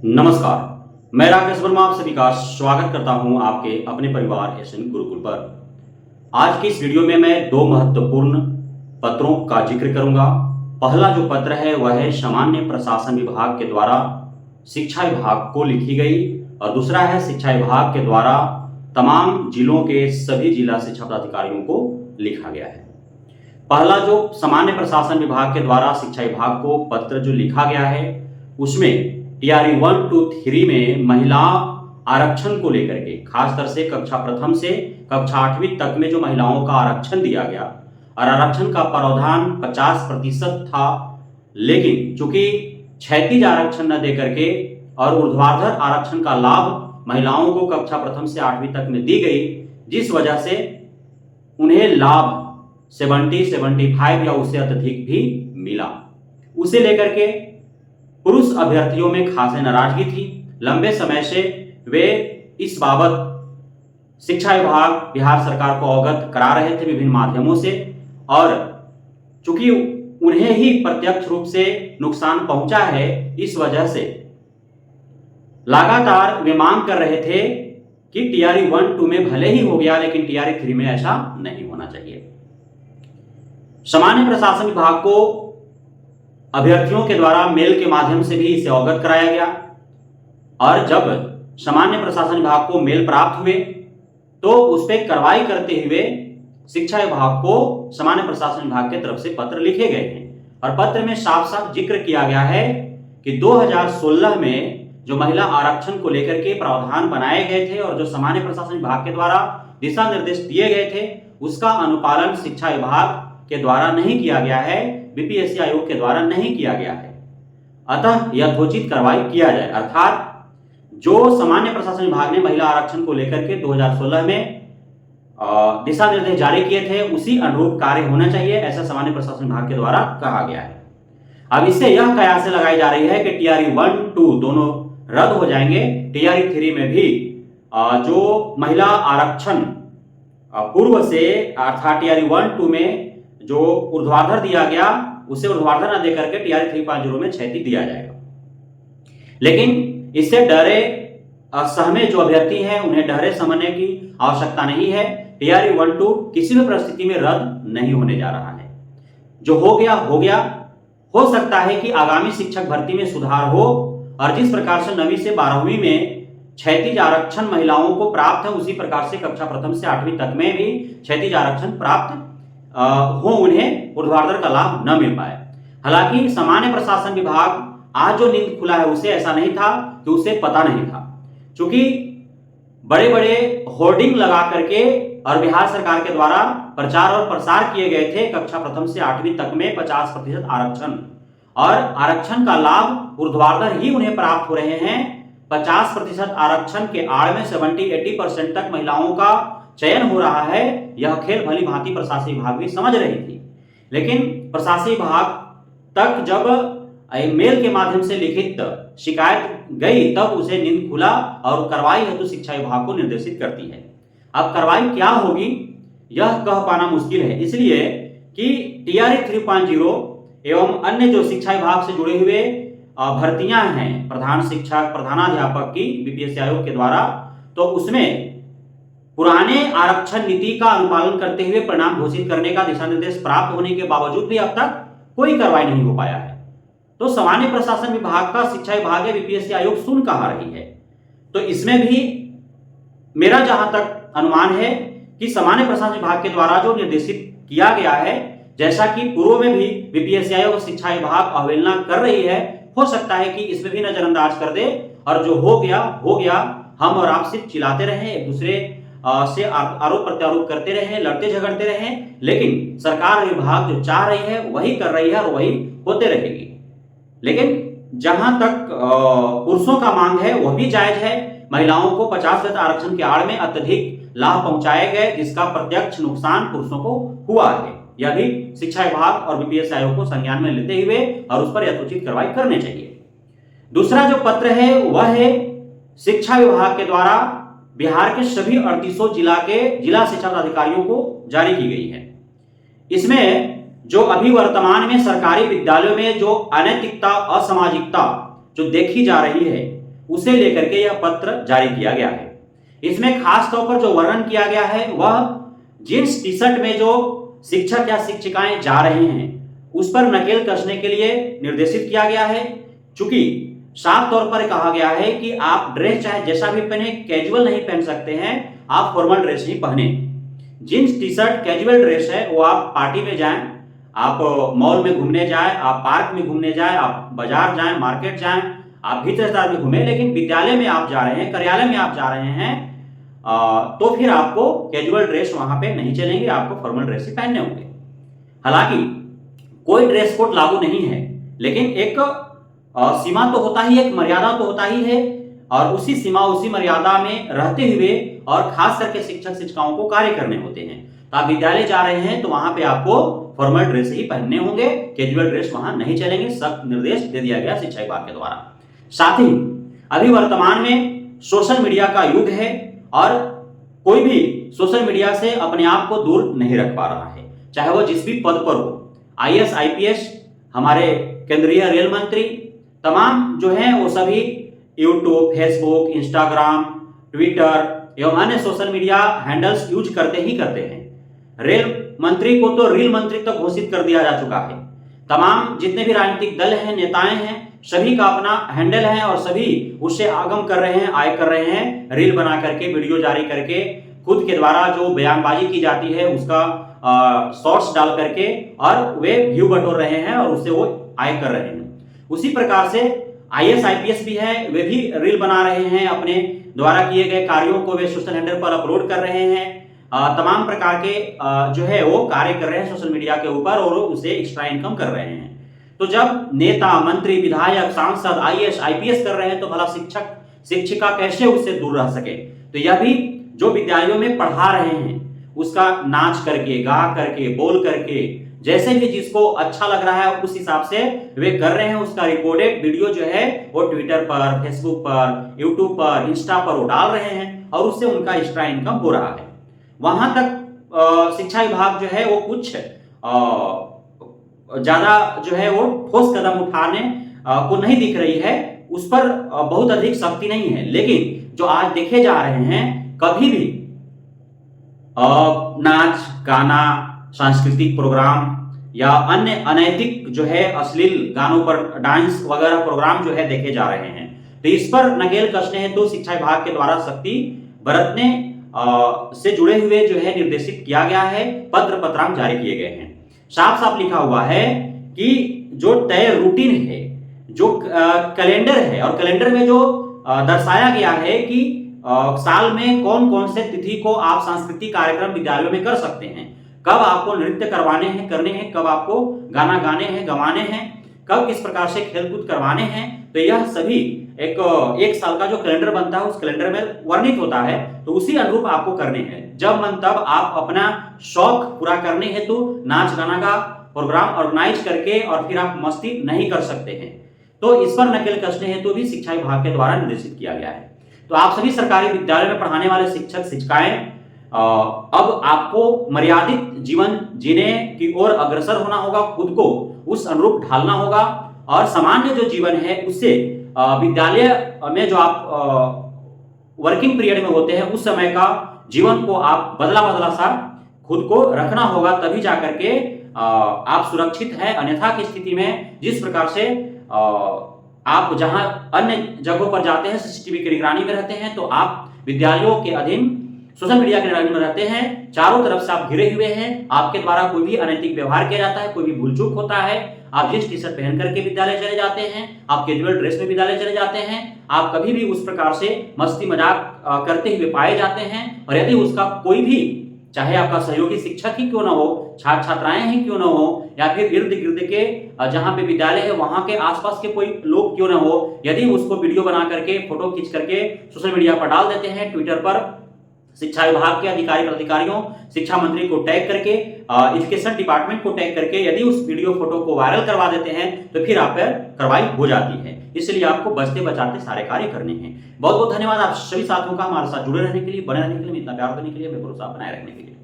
नमस्कार, मैं राकेश वर्मा आप सभी का स्वागत करता हूं आपके अपने परिवार एसएन गुरुकुल पर। आज की इस वीडियो में मैं दो महत्वपूर्ण पत्रों का जिक्र करूंगा। पहला जो पत्र है वह है सामान्य प्रशासन विभाग के द्वारा शिक्षा विभाग को लिखी गई और दूसरा है शिक्षा विभाग के द्वारा तमाम जिलों के सभी जिला शिक्षा पदाधिकारियों को लिखा गया है। पहला जो सामान्य प्रशासन विभाग के द्वारा शिक्षा विभाग को पत्र जो लिखा गया है उसमें टीआरई 1 to 3 में महिला आरक्षण को लेकर के खासकर से कक्षा प्रथम से कक्षा 8वीं तक में जो महिलाओं का आरक्षण दिया गया और आरक्षण का प्रावधान 50% था, लेकिन चूंकि क्षैतिज आरक्षण न दे करके और ऊर्ध्वाधर आरक्षण का लाभ महिलाओं को कक्षा प्रथम से 8वीं तक में दी गई, जिस वजह से उन्हें लाभ 75 या उससे अत्यधिक भी मिला। उसे लेकर के पुरुष अभ्यर्थियों में खासी नाराजगी थी। लंबे समय से वे इस बाबत शिक्षा विभाग बिहार सरकार को अवगत करा रहे थे विभिन्न माध्यमों से, और चूंकि उन्हें ही प्रत्यक्ष रूप से नुकसान पहुंचा है, इस वजह से लगातार वे मांग कर रहे थे कि टीआरई 1-2 में भले ही हो गया, लेकिन टीआरई 3 में ऐसा नहीं होना चाहिए। सामान्य प्रशासन विभाग को अभ्यर्थियों के द्वारा मेल के माध्यम से भी इसे अवगत कराया गया और जब सामान्य प्रशासन विभाग को मेल प्राप्त हुए तो उस पर कार्रवाई करते हुए शिक्षा विभाग को सामान्य प्रशासन विभाग की तरफ से पत्र लिखे गए हैं और पत्र में साफ साफ जिक्र किया गया है कि 2016 में जो महिला आरक्षण को लेकर के प्रावधान बनाए गए थे और जो सामान्य प्रशासन विभाग के द्वारा दिशा निर्देश दिए गए थे उसका अनुपालन शिक्षा विभाग के द्वारा नहीं किया गया है, बीपीएससी आयोग के द्वारा नहीं किया गया है। अतः यथोचित कार्रवाई किया जाए, अर्थात जो सामान्य प्रशासन विभाग ने महिला आरक्षण को लेकर के 2016 में दिशा निर्देश जारी किए थे उसी अनुरूप कार्य होना चाहिए, ऐसा सामान्य प्रशासन विभाग के द्वारा कहा गया है। अब इससे यह कयास लगाई जा रही है कि टीआरई 1-2 दोनों रद्द हो जाएंगे। टीआरई 3 में भी जो महिला आरक्षण पूर्व से अर्थात टीआरई 1-2 में जो ऊर्ध्वाधर दिया गया उसे ऊर्ध्वाधर न देकर के टीआरई 3.0 में क्षैतिज दिया जाएगा। लेकिन इससे डरे असहमे जो अभ्यर्थी हैं उन्हें डरे समझने की आवश्यकता नहीं है। टीआरई 1-2 किसी भी परिस्थिति में रद्द नहीं होने जा रहा है। जो हो गया हो गया। हो सकता है कि आगामी शिक्षक भर्ती में सुधार हो और जिस प्रकार से 9वीं से 12वीं में क्षैतिज आरक्षण महिलाओं को प्राप्त है उसी प्रकार से कक्षा प्रथम से 8वीं तक में भी क्षैतिज आरक्षण प्राप्त हो, उन्हें ऊर्ध्वाधर का लाभ न मिल पाए। हालांकि सामान्य प्रशासन विभाग आज जो नींद खुला है उसे ऐसा नहीं था कि उसे पता नहीं था, क्योंकि बड़े बड़े होर्डिंग लगा करके और बिहार सरकार के द्वारा प्रचार और प्रसार किए गए थे कक्षा प्रथम से 8वीं तक में 50% आरक्षण, और आरक्षण का लाभ ऊर्ध्वाधर ही उन्हें प्राप्त हो रहे हैं। 50% आरक्षण के आड़ में 70-80% तक महिलाओं का चयन हो रहा है। यह खेल भली भांति प्रशासन विभाग भी समझ रही थी, लेकिन प्रशासन विभाग तक जब मेल के माध्यम से लिखित शिकायत गई तब उसे नींद खुला और कार्रवाई हेतु शिक्षा विभाग को निर्देशित करती है। अब कार्रवाई क्या होगी यह कह पाना मुश्किल है, इसलिए कि टीआरई 3.0 एवं अन्य जो शिक्षा विभाग से जुड़े हुए भर्तियां हैं प्रधान शिक्षक प्रधानाध्यापक की बीपीएससी आयोग के द्वारा, तो उसमें पुराने आरक्षण नीति का अनुपालन करते हुए परिणाम घोषित करने का दिशा निर्देश प्राप्त होने के बावजूद भी अब तक कोई कार्रवाई नहीं हो पाया है। तो सामान्य प्रशासन विभाग का शिक्षा विभाग या बीपीएससी आयोग सुन कहां रही है। तो इसमें भी मेरा जहां तक अनुमान है कि सामान्य प्रशासन विभाग के द्वारा जो निर्देशित किया गया है, जैसा कि पूर्व में भी बीपीएससी आयोग और शिक्षा विभाग अवहेलना कर रही है, हो सकता है कि इसमें भी नजरअंदाज कर दे और जो हो गया। हम और आप सिर्फ चिल्लाते रहे, एक दूसरे से आरोप प्रत्यारोप करते रहे, लड़ते झगड़ते रहे, लेकिन सरकार विभाग जो चाह रही है वही कर रही है और वही होते रहेगी। लेकिन जहां तक पुरुषों का मांग है वह भी जायज है। महिलाओं को 50% आरक्षण के आड़ में अत्यधिक लाभ पहुंचाए गए, जिसका प्रत्यक्ष नुकसान पुरुषों को हुआ है। यह भी शिक्षा विभाग और बीपीएससी आयोग को संज्ञान में लेते हुए और उस पर यथोचित कार्रवाई करनी चाहिए। दूसरा जो पत्र है वह है शिक्षा विभाग के द्वारा बिहार के सभी 38 जिला के जिला शिक्षा पदाधिकारियों को जारी की गई है। इसमें जो अभी वर्तमान में सरकारी विद्यालयों में जो अनैतिकता असामाजिकता जो देखी जा रही है उसे लेकर के यह पत्र जारी किया गया है। इसमें खास तौर पर जो वर्णन किया गया है वह जींस टी शर्ट में जो शिक्षक या शिक्षिकाएं जा रहे हैं उस पर नकेल कसने के लिए निर्देशित किया गया है। चूंकि साफ तौर पर कहा गया है कि आप ड्रेस चाहे जैसा भी पहने, कैजुअल नहीं पहन सकते हैं, आप फॉर्मल ड्रेस ही पहने। Jeans T shirt casual dress है, वो आप पार्टी में जाएं, आप मॉल में घूमने जाएं, आप पार्क में घूमने जाएं, आप बाजार जाएं, मार्केट जाएं, आप भीतर में घूमें। लेकिन विद्यालय में आप जा रहे हैं, कार्यालय में आप जा रहे हैं, तो फिर आपको कैजुअल ड्रेस वहां पे नहीं चलेंगे, आपको फॉर्मल ड्रेस ही पहनने होंगे। हालांकि कोई ड्रेस कोड लागू नहीं है, लेकिन एक सीमा तो होता ही, एक मर्यादा तो होता ही है, और उसी सीमा उसी मर्यादा में रहते हुए और खास करके शिक्षक शिक्षिकाओं को कार्य करने होते हैं। तो आप विद्यालय जा रहे हैं तो वहां पे आपको फॉर्मल ड्रेस ही पहनने होंगे, कैजुअल ड्रेस वहां नहीं चलेंगे, सख्त निर्देश दे दिया गया शिक्षा विभाग के द्वारा। साथ ही अभी वर्तमान में सोशल मीडिया का युग है और कोई भी सोशल मीडिया से अपने आप को दूर नहीं रख पा रहा है, चाहे वो जिस भी पद पर हो, IAS IPS, हमारे केंद्रीय रेल मंत्री, तमाम जो है वो सभी यूट्यूब, फेसबुक, इंस्टाग्राम, ट्विटर एवं अन्य सोशल मीडिया हैंडल्स यूज करते ही करते हैं। रेल मंत्री को तो रेल मंत्री तक घोषित कर दिया जा चुका है। तमाम जितने भी राजनीतिक दल हैं, नेताएं हैं, सभी का अपना हैंडल है और सभी उससे आगम कर रहे हैं, आय कर रहे हैं, रील बना करके, वीडियो जारी करके, खुद के द्वारा जो बयानबाजी की जाती है उसका शॉर्ट्स डाल करके और वे व्यू बटोर रहे हैं और उससे वो आय कर रहे हैं। उसी प्रकार से IAS IPS भी है, वे भी रील बना रहे हैं, अपने द्वारा किए गए कार्यों को वे सोशल हैंडल पर अपलोड कर रहे हैं, तमाम प्रकार के जो है वो कार्य कर रहे हैं सोशल मीडिया के ऊपर और उससे एक्स्ट्रा इनकम कर रहे हैं। तो जब नेता, मंत्री, विधायक, सांसद IAS IPS कर रहे हैं तो भला शिक्षक शिक्षिका कैसे उससे दूर रह सके। तो यह भी जो विद्यालयों में पढ़ा रहे हैं उसका नाच करके, गा करके, बोल करके, जैसे भी जिसको अच्छा लग रहा है उस हिसाब से वे कर रहे हैं। उसका रिकॉर्डेड वीडियो जो है वो ट्विटर पर, फेसबुक पर, यूट्यूब पर, इंस्टा पर वो डाल रहे हैं और उससे उनका एक्स्ट्रा इनकम हो रहा है। वहां तक शिक्षा विभाग जो है वो कुछ ज्यादा जो है वो ठोस कदम उठाने को नहीं दिख रही है, उस पर बहुत अधिक सख्ती नहीं है। लेकिन जो आज देखे जा रहे हैं, कभी भी नाच, गाना, सांस्कृतिक प्रोग्राम या अन्य अनैतिक जो है अश्लील गानों पर डांस वगैरह प्रोग्राम जो है देखे जा रहे हैं, तो इस पर नकेल कसने हेतु शिक्षा विभाग के द्वारा सख्ती बरतने से जुड़े हुए जो है निर्देशित किया गया है, पत्रांक जारी किए गए हैं। साफ साफ लिखा हुआ है कि जो तय रूटीन है, जो कैलेंडर है, और कैलेंडर में जो दर्शाया गया है कि साल में कौन कौन से तिथि को आप सांस्कृतिक कार्यक्रम विद्यालयों में कर सकते हैं, कब आपको नृत्य करवाने हैं, करने हैं, कब आपको गाना गाने हैं, गवाने हैं, कब किस प्रकार से खेलकूद करवाने हैं। तो यह सभी एक साल का जो कैलेंडर बनता है उस कैलेंडर में वर्णित होता है, तो उसी अनुरूप आपको करने हैं। जब मन तब आप अपना शौक पूरा करने हेतु नाच गाना का प्रोग्राम ऑर्गेनाइज करके और फिर आप मस्ती नहीं कर सकते हैं। तो इस पर नकेल कसने हेतु भी शिक्षा विभाग के द्वारा निर्देशित किया गया है। तो आप सभी सरकारी विद्यालय में पढ़ाने वाले शिक्षक शिक्षिकाएं अब आपको मर्यादित जीवन जीने की ओर अग्रसर होना होगा, खुद को उस अनुरूप ढालना होगा और सामान्य जो जीवन है उससे विद्यालय में जो आप वर्किंग पीरियड में होते हैं उस समय का जीवन को आप बदला सा खुद को रखना होगा, तभी जाकर के आप सुरक्षित हैं। अन्यथा की स्थिति में जिस प्रकार से आप जहां अन्य जगहों पर जाते हैं CCTV की निगरानी में रहते हैं, तो आप विद्यालयों के अधीन सोशल मीडिया के निगरानी में रहते हैं, चारों तरफ से आप घिरे हुए हैं, आपके द्वारा कोई भी अनैतिक व्यवहार किया जाता है, कोई भी भूल चूक होता है, आप जींस टी शर्ट पहन करके विद्यालय चले जाते हैं, आप कैजुअल ड्रेस में विद्यालय चले जाते हैं, आप कभी भी उस प्रकार से मस्ती मजाक करते हुए पाए जाते हैं, और यदि उसका कोई भी, चाहे आपका सहयोगी शिक्षक ही क्यों ना हो, छात्र छात्राएं ही क्यों ना हो, या फिर इर्द गिर्द के जहां पे विद्यालय है वहां के आसपास के कोई लोग क्यों ना हो, यदि उसको वीडियो बना करके, फोटो खींच करके सोशल मीडिया पर डाल देते हैं, ट्विटर पर शिक्षा विभाग के अधिकारियों, शिक्षा मंत्री को टैग करके, एजुकेशन डिपार्टमेंट को टैग करके यदि उस वीडियो फोटो को वायरल करवा देते हैं तो फिर आप पर कार्रवाई हो जाती है। इसलिए आपको बचते बचाते सारे कार्य करने हैं। बहुत बहुत धन्यवाद आप सभी साथियों का हमारे साथ जुड़े रहने के लिए, बने रहने के लिए, इतना प्यार देने के लिए, भरोसा बनाए रखने के लिए।